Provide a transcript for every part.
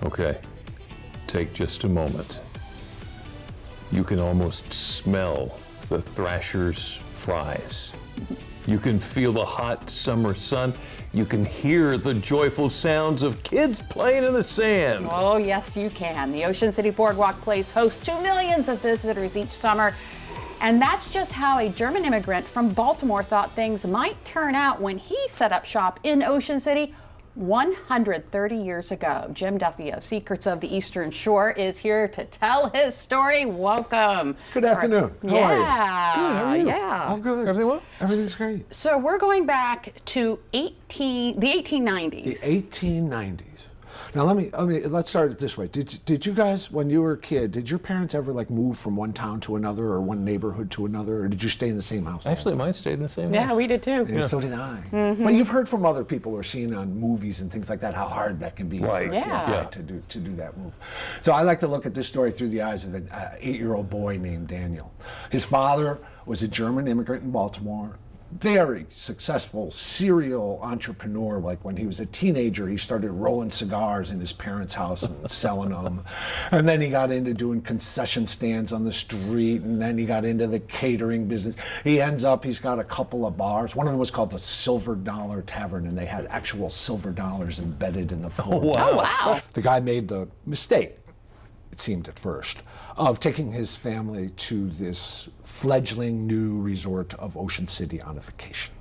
Okay, take just a moment. You can almost smell the thrasher's fries. You can feel the hot summer sun. You can hear the joyful sounds of kids playing in the sand. Oh, yes, you can. The Ocean City Boardwalk Place hosts to millions of visitors each summer. And that's just how a German immigrant from Baltimore thought things might turn out when he set up shop in Ocean City 130 years ago. Jim Duffy of Secrets of the Eastern Shore is here to tell his story. Welcome. Good afternoon. How are you? Yeah. Good. How are you? Yeah. All good. Everything well? Everything's great. So we're going back to the 1890s. The 1890s. Now let's start it this way. Did you guys, when you were a kid, did your parents ever like move from one town to another or one neighborhood to another, or did you stay in the same house? Actually, mine stayed in the same Yeah, house. we did too. Yeah, so did I. But you've heard from other people or seen on movies and things like that how hard that can be Right. for a Yeah. kid, right, to do that move. So I like to look at this story through the eyes of an 8-year-old boy named Daniel. His father was a German immigrant in Baltimore. Very successful serial entrepreneur. Like when he was a teenager, he started rolling cigars in his parents' house and selling them. And then he got into doing concession stands on the street, and then he got into the catering business. He's got a couple of bars. One of them was called the Silver Dollar Tavern, and they had actual silver dollars embedded in the floor. wow. Oh, wow. The guy made the mistake, it seemed at first, of taking his family to this fledgling new resort of Ocean City on a vacation.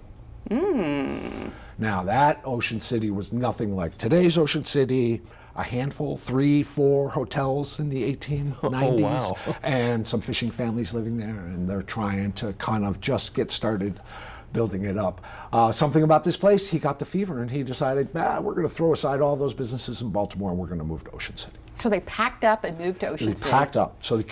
Now that Ocean City was nothing like today's Ocean City. A handful, 3, 4 hotels in the 1890s, wow. and some fishing families living there, and they're trying to kind of just get started building it up. Something about this place, he got the fever, and he decided, we're going to throw aside all those businesses in Baltimore, and we're going to move to Ocean City. So they packed up and moved to Ocean They City. packed up. So this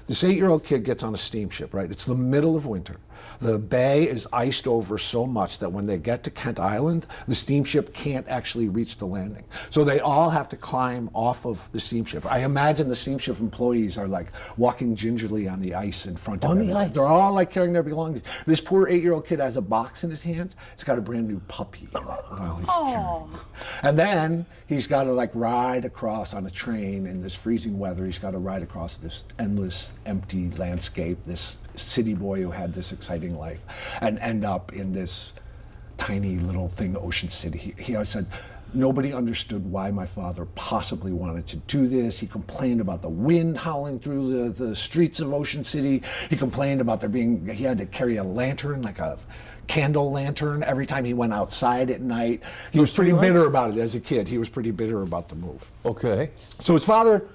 8-year-old kid gets on a steamship, right? It's the middle of winter. The bay is iced over so much that when they get to Kent Island, the steamship can't actually reach the landing. So they all have to climb off of the steamship. I imagine the steamship employees are like walking gingerly on the ice in front of them. On the ice? They're all like carrying their belongings. This poor 8-year-old kid has a box in his hands. It's got a brand new puppy in it while he's carrying it. And then he's got to like ride across on a train in this freezing weather. He's got to ride across this endless, empty landscape, this city boy who had this exciting life, and end up in this tiny little thing, Ocean City. He always said, nobody understood why my father possibly wanted to do this. He complained about the wind howling through the streets of Ocean City. He complained about he had to carry a lantern, like a candle lantern, every time he went outside at night. He was pretty bitter about it as a kid. He was pretty bitter about the move. Okay. So his father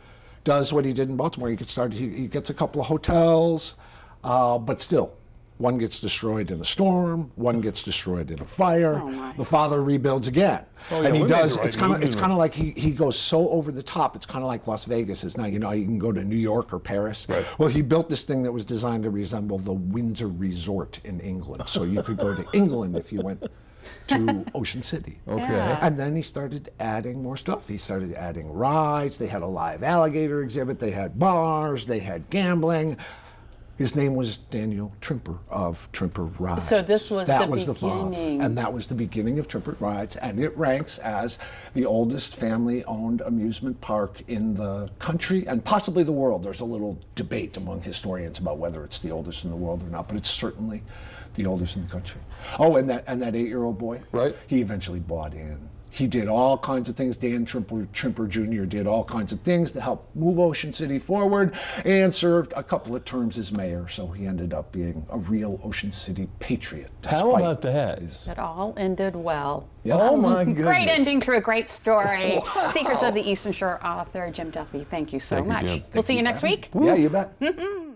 does what he did in Baltimore. He gets a couple of hotels, but still, one gets destroyed in a storm, one gets destroyed in a fire. my. The father rebuilds again. Oh, yeah, And he we made does, the right it's kind move, of like he goes so over the top. It's kind of like Las Vegas is now. You know, you can go to New York or Paris. Right. Well, he built this thing that was designed to resemble the Windsor Resort in England. So you could go to England if you went to Ocean City. Okay. Yeah. And then he started adding more stuff. He started adding rides. They had a live alligator exhibit. They had bars. They had gambling. His name was Daniel Trimper of Trimper Rides. So this was that the was the father, beginning. and that was the beginning of Trimper Rides, and it ranks as the oldest family-owned amusement park in the country and possibly the world. There's a little debate among historians about whether it's the oldest in the world or not, but it's certainly the oldest in the country. Oh, and that 8-year-old boy, Right. He eventually bought in. He did all kinds of things. Dan Trimper Jr. did all kinds of things to help move Ocean City forward, and served a couple of terms as mayor. So he ended up being a real Ocean City patriot. How about that? It all ended well. Yeah. Oh my goodness. Great ending to a great story. Secrets of the Eastern Shore author Jim Duffy. Thank you so Thank you, much. Jim. We'll see you next week. Yeah, you bet.